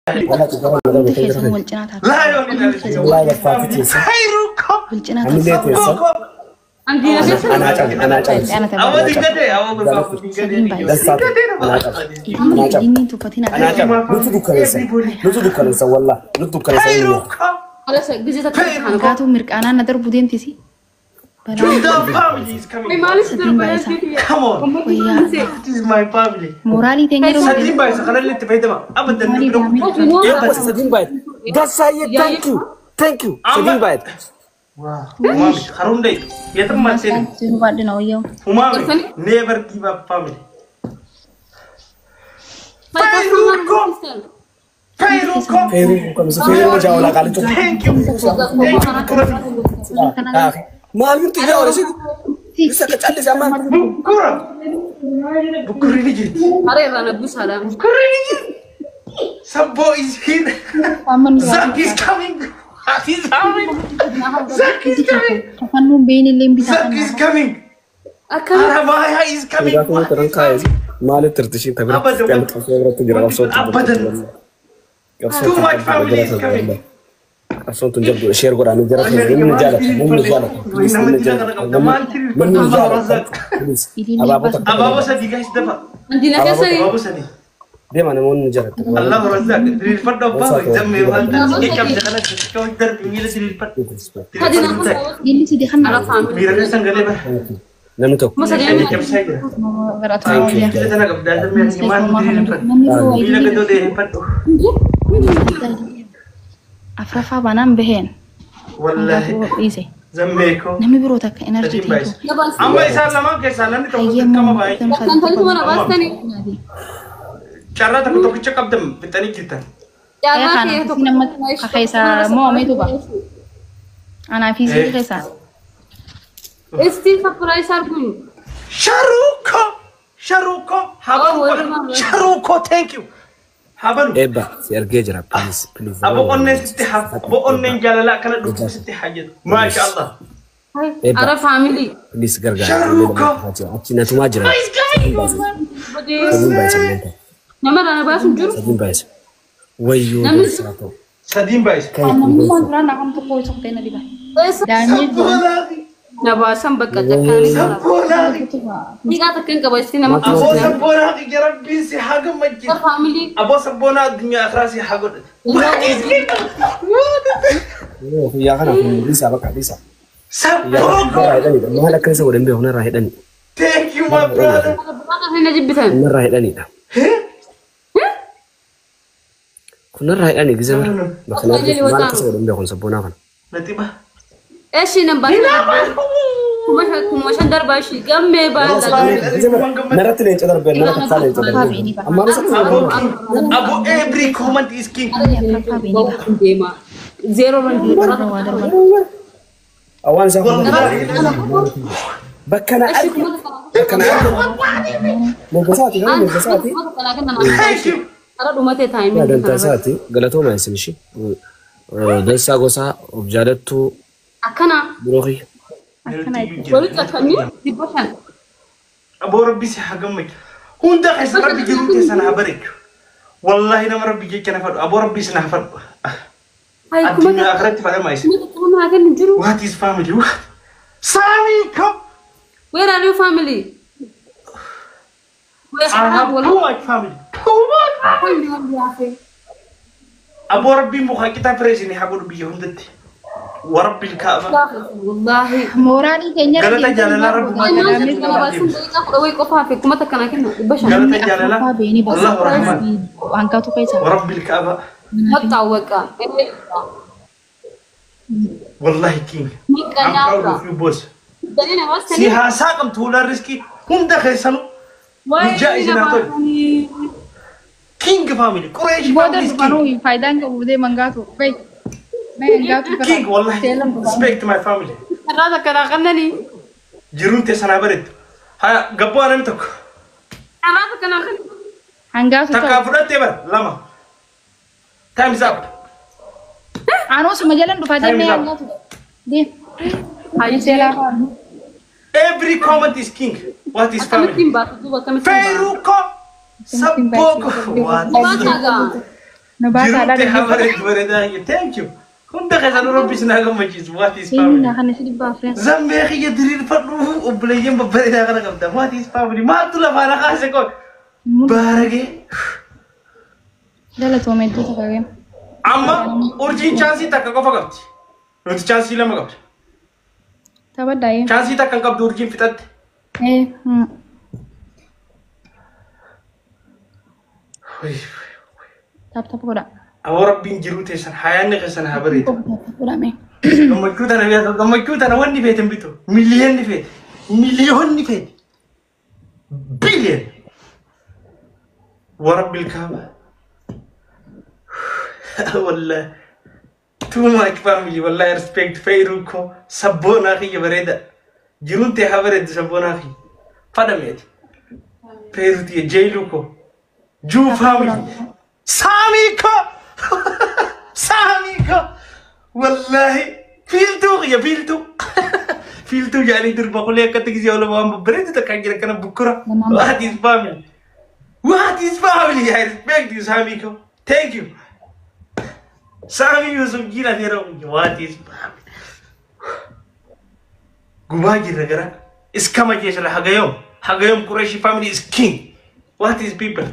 ولا تجرب ولا تجرب لا يا والله يا فاتتي خيركم أنا أجل أنا morali tenero Sadin bay sakana litte faydama abadan Sadin bayt that's why thank you Sadin bayt Mami harun day yatam masin sinu badde na oyo Mami never give up family Fairuko Fairuko jauh lah kali tu Thank you Malum tu jauh sih bisa kecil sama Bukur ini jadi Are rana busala Bukur ini jadi Sabo is here Zak is coming Zak is coming kanu beni lembi Zak is coming Arabaya is coming Aku terang kaya sih malu tertusin tapi yang betul-betul jerawat soal Too much family is coming Asal tunjuk share Quran jerawat ini menjalan Ababo sadi guys dapat Andina kasari Ababo sadi dia mana mau menjalan Allah razak dilipat apa jam memang ikam jangan kau dar pemilih dilipat ini sudah kan ala family miranya sanggale bah Nami tu masa dia ikam saja berat kita tanah kebetulan dan iman dilipat bila kita dilipat afrafa banam behen wallahi ise زميكو nami biro tak energy تجيب بايس أما إذا لما كسالني تقول كم باي kan tadi mana bastani cara tak untuk cek abdem betani kita ya ya kan mati itu sini nama kaisa mau itu ba ana fisi kaisa esti surprise argun شاروكو شاروكو thank you هبل Eba Sergei jera please أبو قلنا ستة أبو قلنا جلالا كلا دوك ستة حاجات ما شاء الله ara family please gargar Sharuko. Cina tu majra Sabun bayar sampai nama rana basu juru Sabun bayar wayu satu سدين بايس kamu mau bulan nakam tuh koi sok tena di ba dani سبوناغي na basan bakka jakani سبوناغي ni ka takken ka basti nama أبو سبوناغي جرب بيسي حاجة مجد family أبو سبونا الدنيا أخراسي حاجة ya kan aku bisa bakal bisa سبوناغي rahit ni dah mana kan saya udah ambil rahit ni thank you my brother bakka hina jibbitan rahit ni dah kuna rahit ni gizem makanya mana kan saya udah ambil konsepnya kan nanti bah ايش نبغى kuma shandar bashi gamme ba Narat ni cedar ben narat kali cedar amma masa Abu every comment is king afrafa beni ba dema zero man awan sa bakana mo gasati kan mo gasati thank you ara dumate time ya dan tasati galato ma yasin shi dan sa gosa objadatu akana burohi bari takani dibashan أبو ربي سيحقمك هون ده حس ربي جروتي سنة بريك والله نما ربي جيك أنا فرد أبو ربي سنة فرد hay الدنيا آخرتي فلا ما يصير kuma hagan juru what is family what Sami come where are your family where I have are too much family too much أبو ربي مخا كتا فريسيني حقول بيهم دتي وربي الكعبة والله morali tenya قالت جلالا ربي ما قالت جلالا afrafa beni ba الله الرحمن angka tuh kaisa وربي الكعبة والله كينج I'm proud of you boss سيها ساقم طول الرزقي هم ده خيسانو جائز ناتو كينج فاميلي قريش bodoh فاميلي baru faedah nggak udah manggatu baik manggatu كينج والله respect my family جرونتي سنة برد هيا قبوا أنا متك hanggatu تكافرت تبر لما time's up anu sama jalan tuh faedah nih hanggatu dia ayo sela every comment is king what is family Feruko Saboko what نبات على جروتي حبرت بريدة thank you كنت خسر ربي سناقم مجلس what is family لا خلنا نشوف بافرين زم يا أخي يدري الفرو وبلايين ببريدة أنا قمت what is family ما تلا فانا خاسة كون بارجي لا لا تومي دو تكاين أما أورجين chance تاكا كوفا قبت نت chance لما قبت تبدا يا chance تاكا قبت أورجين فتات ايه تاب تاب كودا أو ربي جروتي سن حياني غسن هبريد كودا مي لما كنت أنا بيا لما كنت أنا واني فيتم بيتو مليون فيت مليون فيت بليون ورب الكعبة والله too much family والله respect فيروكو سبونا أخي بريدة جروتي هبريد سبونا أخي فدميت فيروتي جيلوكو جو family ساميكو ساميكو والله فيلتو يا فيلتو فيلتو يعني درب أقول لك كتجي ولا ما بريد تكاجي لك أنا بكرة واحد يسمعني واحد يسمعني يا respect you ساميكو thank you سامي يوسف جينا نيرو واحد يسمعني قباجي رجلا إسكما جيش له حقيوم قريشي family is king what is people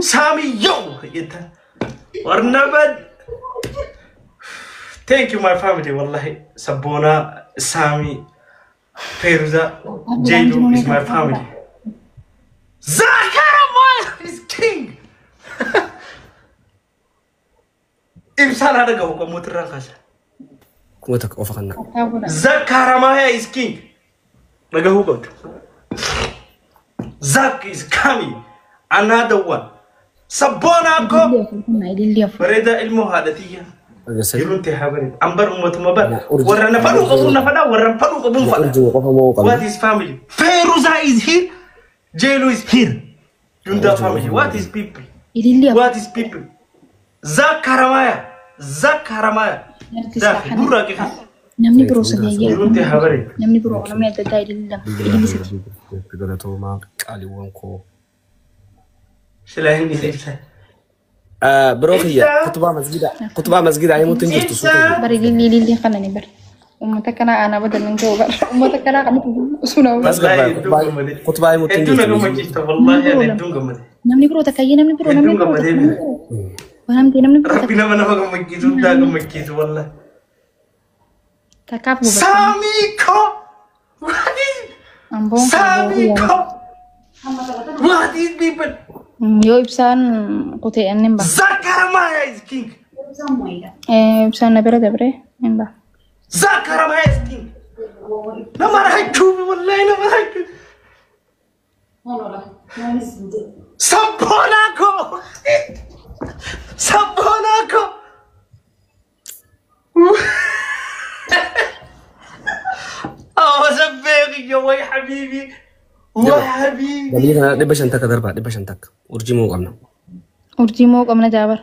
سامي يوم يتا ورنبد thank you my family والله سبونا سامي فيروزا جيلو is my family زاكر ما is king إنسان هذا قوي كموت الرقصة كوتك أوفقنا زاكر ما is king لقى هو قد زاك is coming another one سبونا كو بريدة المهادتية يرون تحبرين أمبر أمة مبار ورنا فلو قبونا فلا ورنا فلو قبون فلا what is family فيروزا is here جيلو is here يوندا family what is people what is people زاك هرمايا داخل برا كيف نمني برو سديا يرون تحبرين نمني برو نمني تداي لله إلي ستي قالتو ما قالي وانكو سلاهني سيفسا بروخية كتبة مسجد عيمو تنجر تصوتي بري لي خلني بر ومتكنا أنا بدل من جوجر ومتكنا قمت سنو بس كتبة عيمو تنجر والله ندون قمدي نمني برو تكاي نمني برو ونمدي نمني برو ربنا ما نفهم مكيزو دا مكيزو والله تكافو ساميكو أمبون ساميكو what is people يو إبسان قطي أنيم با زكر ما is king إبسان نبرة دبرة نبا زكر ما is king نما راح تشوفي والله نما راح سبوناكو سبوناكو زبيغي يا وي حبيبي وحبيبي دليلنا دبش أنتك دربا دبش أنتك ورجيمو قمنا ورجيمو قمنا جابر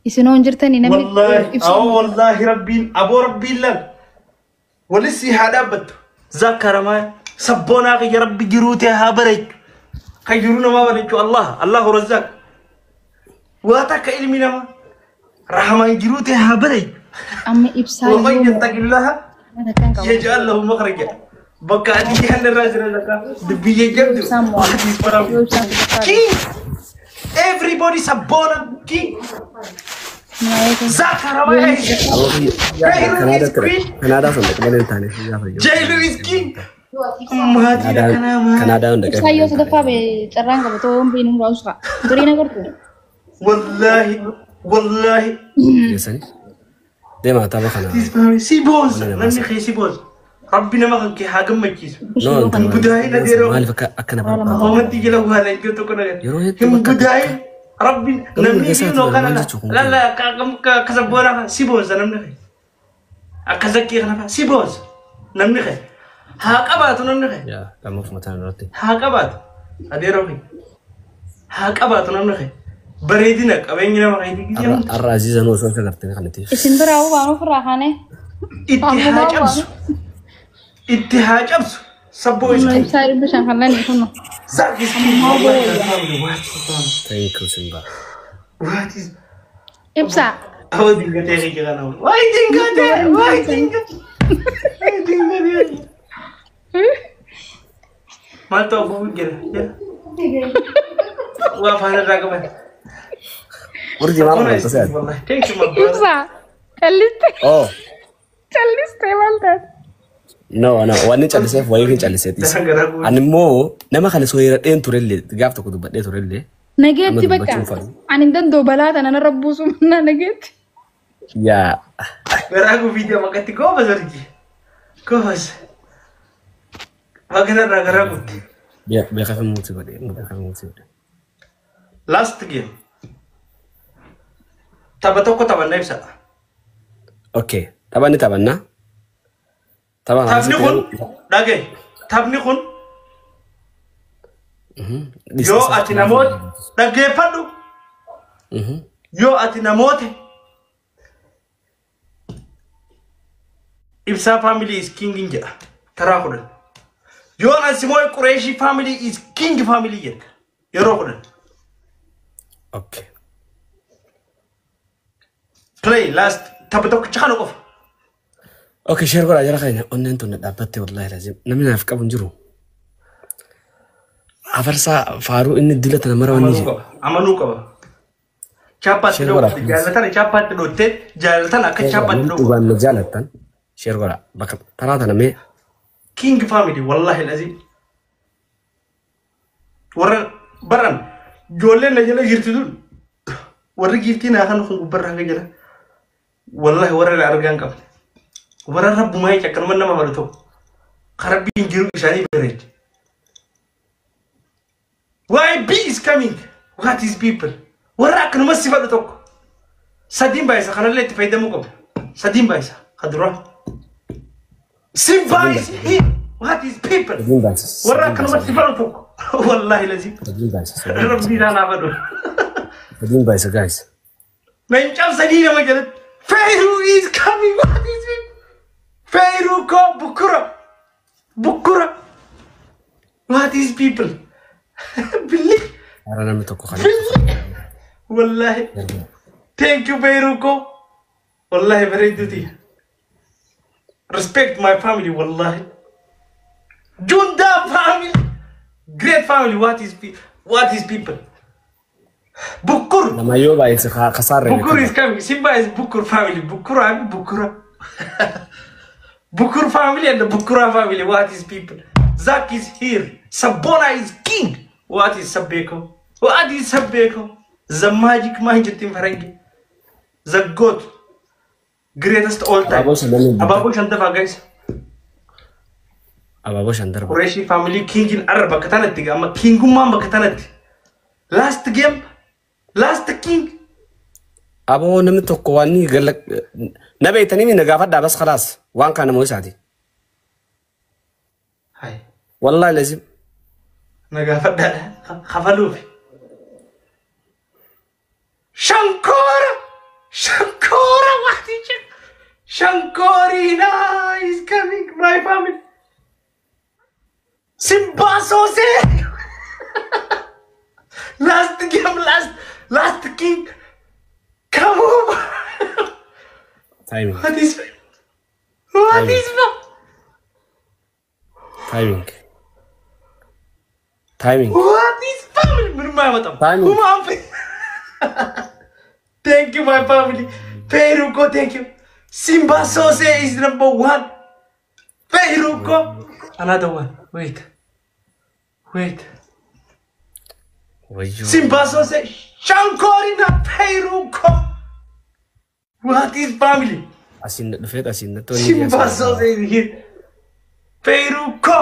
يسنون جرتني نمي والله والله ربي أبو ربي لك ولسي هذا بده ذكر ما سبونا يا ربي جروتي هابريك خيرونا ما بنيتو الله رزاق واتك علمنا ما رحمن جروتي هابريك أمي إبسان ومن يتق الله يجعل له مخرجا بقى أدي هل الراجل لك دبي يجمد كين everybody سبونا كين ذكر ما كندا صندوق بلين تاني جيلو إسكين مهاتي لكنا ما كندا عندك سايو سدفا بترانغ بتوم بينهم راسخا ترينا قرطو والله يسني ديما تابع خنا سيبوز نمني خي سيبوز ربنا ما كان كي حاجة ما كيس نو انت بداية نديرو ما لفك أكنا بابا ما تيجي له هذا يجوا تكون هم بداية ربي نمني كينو كنا لا كسبونا سيبوز نمني خي أكذكي خنا سيبوز نمني خي هاكابات نمني خي يا كم في مكان رتي هاكابات أديرو خي هاكابات نمني خي بريدينك أبينينا ما خيدي الرازي زنو شو كذبتني خلتي اسم براو بانو فراخانه اتهاج أبس سبوي ما يصير بشان خلاني كنا زاكي thank you سيمبا what is إبسا أو دينغا تيغي جانا واي دينغا تيغي واي دينغا ما توقف جرا وافانا راكبه ورجي ما راح تسال والله ثانك يو ماي إبسا كلست اوه كلست مالتك no واني جالسه فوي جالسه تيس انا مو نما خلي سوير دين توريلي غافتك دبدي توريلي نجيتي بقى أنا ندندو بلاد أنا ربوس منا نجيت يا راكو فيديو ما كنت كوبس ورجي كوبس ما كنا راكو بيخاف موتي بدي بيخاف موتي لاست جيم تبتوكو تبنا يبسا اوكي طبعا تبعنا طبعا تبني خون داغي تبني خون يو اتنا موت داغي فدو يو اتنا موت إبسا family is king inja تراخدن يو أنسموي قريشي family is king family يك يروخدن اوكي play last تبتوك تشخانو قف اوكي شير قول اجرا خاينا قلنا انتو ندابتي والله لازم نمنا نفقا بنجرو عفرسا فارو ان الدلة نمرا ونيجي عملو قبا چاپات لو جالتان چاپات لوتي جالتان اكا چاپات لو وان جالتان شير قول بك تراتا نمي king family والله العظيم ورن بران جولين نجلا جيرتدون ور جيرتينا خان خو برا جلا والله ور الارغان كف ور رب ما يكن من ما مرتو خرب بينجيرو شاني بريد why B is coming what is people ور اكن ما سيفدتك سدين بايسا خنا ليت فايده مكم سدين بايسا خدروا سيمبا is here what is people ور اكن ما سيفدتك والله لازم ربي لا نعبدو سدين بايسا جايز ما ينجاب سدين ما قلت فيرو is coming what is it فيرو كو بكرة what is people بالله انا متوقع خليك والله thank you فيروكو والله بريدتي respect my family والله جوندا family great family what is people بكر لما يوبا يتخ خسارة بكر is coming Simba is بكر family بكر family and بكرة family what is people Zach is here Sabona is king what is Sabeko the magic mind team Farangi the god greatest all time Ababo Shandafa guys Ababo Shandar Qureshi family king in Arab Katanati ama king mamba Katanati last game last king أبو نمت قواني قال لك نبي تنيمي نقافة ده بس خلاص وان كان مو سعدي هاي والله لازم نقافة ده خفلوفي شنكورة وحدي Shankorina is coming my family Simba Sose last game last king come over timing what is timing what is family timing thank you my family Peruko thank you Simba Sose is number 1 Peruko another one wait Simba Sose Shankorina Peruko what is family asin dufet asin to Simba Sose is here Peruko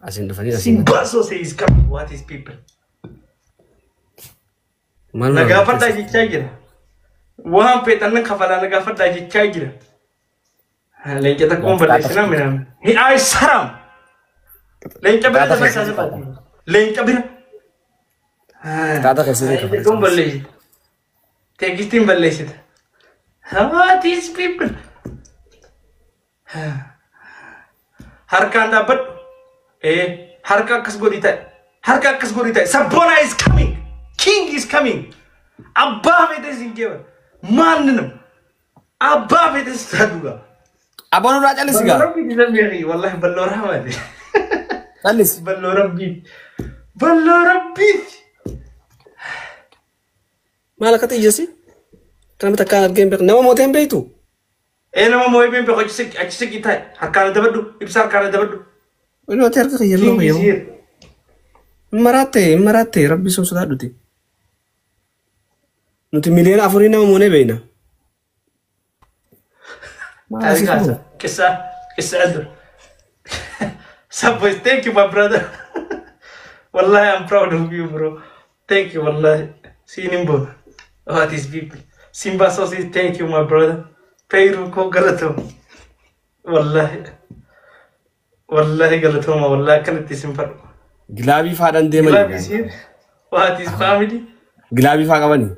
asin dufani asin Simba Sose is coming what is people nagafata jichagira wahan petan khafala nagafata jichagira lenke ta conversation minam hi ay saram lenke bira ta basa lenke bira tada kasi lenke conversation tegistin ballesit what is people harkanda but harka kas godita Sabona is coming king is coming أبا فيتس إنكوا ما ننم أبا فيتس تدوغا أبانو راجع لسيجا ربي تزميري والله بلو رحمة أليس بلو ربي ما لك تيجي كلام تكان الجيم بيك نما موتين بيتو أنا ما موي بين بيخش أكسك إتاي هكذا تبدو إبصار كذا تبدو ولو تيرك يلو يو مراتي ربي سوسدا دوتي نتي مليون أفرينا مونة بينا ما أسيبه كسا أدر Subway, thank you, my brother. Wallahi, I'm proud of you, bro. Thank you, Wallahi. See Nimbo. Oh, these people. Simba Sosi, thank you, my brother. Peiru ko galato. Wallahi. Wallahi galato ma. Wallahi kanati simpa. Gilabi fadan de mani. Gilabi is here. What is family? Gilabi fa kamani.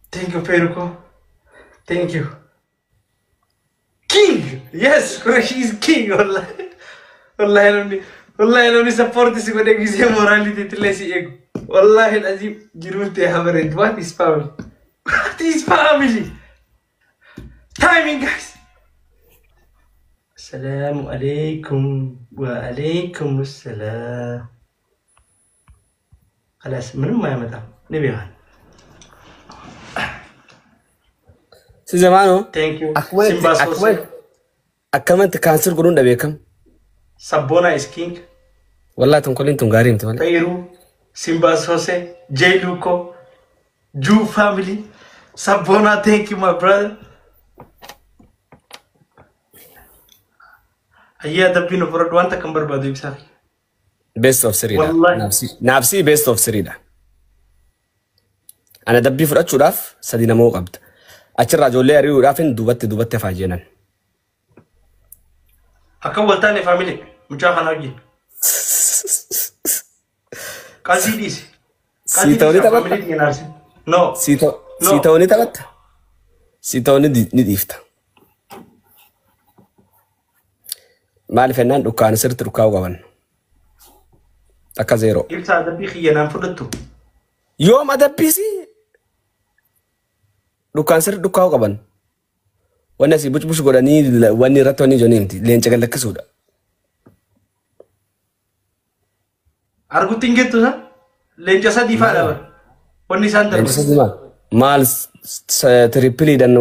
Thank you, Peiru. Thank you. King! Yes, he's king, wallahi. Wallahi, I support this one. He's a morality to less ego. Wallahi, as you to have a red. What is family? What is family? Timing, guys. Assalamu alaikum wa alaikum assalam. خلاص من ما يمدام نبيها. سيزمانو Thank you. أكمل تكانسر قرون دبيكم. Sabona is king. والله تنقلين تنقارين تمام. Peiru, Simba Sose, J Luco, Jew family. Sabona, thank you, my brother. Ayah tapi no for one tak kambar badu ibsa. Best of Serida. نفسي best of Serida. أنا دبي فرق شراف سدينا مو قبض. أشرا جولي أريو رافين دوبت فاجينا. أكمل تاني family. مجاهنا لagi. Kasih dis. Sito ni tabat. No. Sito ni tabat. Sito ni difta. Mali Fernando dukaan sirtu dukaaw qaban. Akka zero. Ibsa dabbi khiyana fudatu. Yoom adabbisi. Dukaan sirtu dukaaw qaban. Wanna si bush godhanii wanni irratti wanni joneemti leenca gallakkisuudha. Argutin gitu sa? Leenca sadii faadha bar. Wanni isaan darba. Leenca sadii maal trippilii dan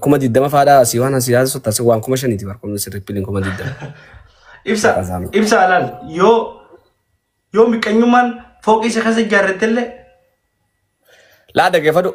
kuma diddama faadha si waan asi yaasa sotta si waan kuma shaniiti bar kuma trippiliin kuma diddama. Ibsa alal yoo miqanyummaan fooqii isa keessa ijaarratelle. Laa dhaggeeffadhu